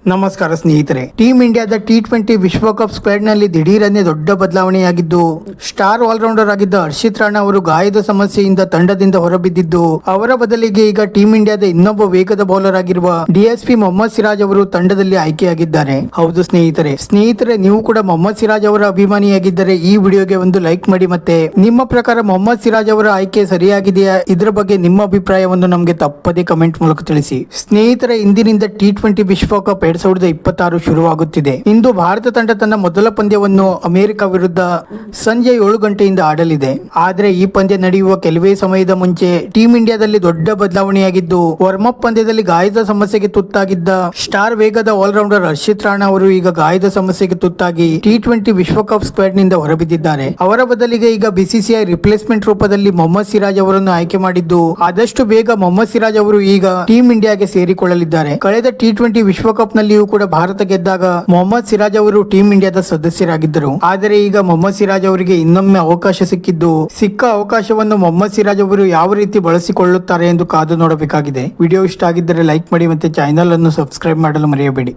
ನಮಸ್ಕಾರ ಸ್ನೇಹಿತರೆ. ಟೀಮ್ ಇಂಡಿಯಾದ T20 ವಿಶ್ವಕಪ್ ಸ್ಕ್ವಾಡ್ ನಲ್ಲಿ ದಿಢೀರನೆ ದೊಡ್ಡ ಬದಲಾವಣೆಯಾಗಿದ್ದು, ಸ್ಟಾರ್ ಆಲ್ರೌಂಡರ್ ಆಗಿದ್ದ ಹರ್ಷಿತ್ ರಾಣಾ ಅವರು ಗಾಯದ ಸಮಸ್ಯೆಯಿಂದ ತಂಡದಿಂದ ಹೊರಬಿದ್ದಿದ್ದು, ಅವರ ಬದಲಿಗೆ ಈಗ ಟೀಮ್ ಇಂಡಿಯಾದ ಇನ್ನೊಬ್ಬ ವೇಗದ ಬೌಲರ್ ಆಗಿರುವ DSP ಮೊಹಮ್ಮದ್ ಸಿರಾಜ್ ಅವರು ತಂಡದಲ್ಲಿ ಆಯ್ಕೆಯಾಗಿದ್ದಾರೆ. ಹೌದು ಸ್ನೇಹಿತರೆ, ನೀವು ಕೂಡ ಮೊಹಮ್ಮದ್ ಸಿರಾಜ್ ಅವರ ಅಭಿಮಾನಿಯಾಗಿದ್ದರೆ ಈ ವಿಡಿಯೋಗೆ ಒಂದು ಲೈಕ್ ಮಾಡಿ. ಮತ್ತೆ ನಿಮ್ಮ ಪ್ರಕಾರ ಮೊಹಮ್ಮದ್ ಸಿರಾಜ್ ಅವರ ಆಯ್ಕೆ ಸರಿಯಾಗಿದೆಯಾ, ಇದರ ಬಗ್ಗೆ ನಿಮ್ಮ ಅಭಿಪ್ರಾಯವನ್ನು ನಮಗೆ ತಪ್ಪದೇ ಕಮೆಂಟ್ ಮೂಲಕ ತಿಳಿಸಿ. ಸ್ನೇಹಿತರೆ, ಇಂದಿನಿಂದ T20 ವಿಶ್ವಕಪ್ 2026 ಶುರುವಾಗುತ್ತಿದೆ. ಇಂದು ಭಾರತ ತಂಡ ತನ್ನ ಮೊದಲ ಪಂದ್ಯವನ್ನು ಅಮೆರಿಕ ವಿರುದ್ಧ ಸಂಜೆ 7 ಗಂಟೆಯಿಂದ ಆಡಲಿದೆ. ಆದರೆ ಈ ಪಂದ್ಯ ನಡೆಯುವ ಕೆಲವೇ ಸಮಯದ ಮುಂಚೆ ಟೀಮ್ ಇಂಡಿಯಾದಲ್ಲಿ ದೊಡ್ಡ ಬದಲಾವಣೆಯಾಗಿದ್ದು, ವಾರ್ಮ್ ಅಪ್ ಪಂದ್ಯದಲ್ಲಿ ಗಾಯದ ಸಮಸ್ಯೆಗೆ ತುತ್ತಾಗಿದ್ದ ಸ್ಟಾರ್ ವೇಗದ ಆಲ್ರೌಂಡರ್ ಹರ್ಷಿತ್ ರಾಣಾ ಅವರು ಈಗ ಗಾಯದ ಸಮಸ್ಯೆಗೆ ತುತ್ತಾಗಿ T20 ವಿಶ್ವಕಪ್ ಸ್ಕ್ವಾಡ್ ನಿಂದ ಹೊರಬಿದ್ದಿದ್ದಾರೆ. ಅವರ ಬದಲಿಗೆ ಈಗ BCCI ರಿಪ್ಲೇಸ್ಮೆಂಟ್ ರೂಪದಲ್ಲಿ ಮೊಹಮ್ಮದ್ ಸಿರಾಜ್ ಅವರನ್ನು ಆಯ್ಕೆ ಮಾಡಿದ್ದು, ಆದಷ್ಟು ಬೇಗ ಮೊಹಮ್ಮದ್ ಸಿರಾಜ್ ಅವರು ಈಗ ಟೀಮ್ ಇಂಡಿಯಾಗೆ ಸೇರಿಕೊಳ್ಳಲಿದ್ದಾರೆ. ಕಳೆದ T20 ವಿಶ್ವಕಪ್ ನಲ್ಲಿಯೂ ಕೂಡ ಭಾರತ ಗೆದ್ದಾಗ ಮೊಹಮ್ಮದ್ ಸಿರಾಜ್ ಅವರು ಟೀಮ್ ಇಂಡಿಯಾದ ಸದಸ್ಯರಾಗಿದ್ದರು. ಆದರೆ ಈಗ ಮೊಹಮ್ಮದ್ ಸಿರಾಜ್ ಅವರಿಗೆ ಇನ್ನೊಮ್ಮೆ ಅವಕಾಶ ಸಿಕ್ಕಿದ್ದು, ಸಿಕ್ಕ ಅವಕಾಶವನ್ನು ಮೊಹಮ್ಮದ್ ಸಿರಾಜ್ ಅವರು ಯಾವ ರೀತಿ ಬಳಸಿಕೊಳ್ಳುತ್ತಾರೆ ಎಂದು ಕಾದು ನೋಡಬೇಕಾಗಿದೆ. ವಿಡಿಯೋ ಇಷ್ಟ ಆಗಿದ್ದರೆ ಲೈಕ್ ಮಾಡಿ, ಮತ್ತೆ ಚಾನೆಲ್ ಅನ್ನು ಸಬ್ಸ್ಕ್ರೈಬ್ ಮಾಡಲು ಮರೆಯಬೇಡಿ.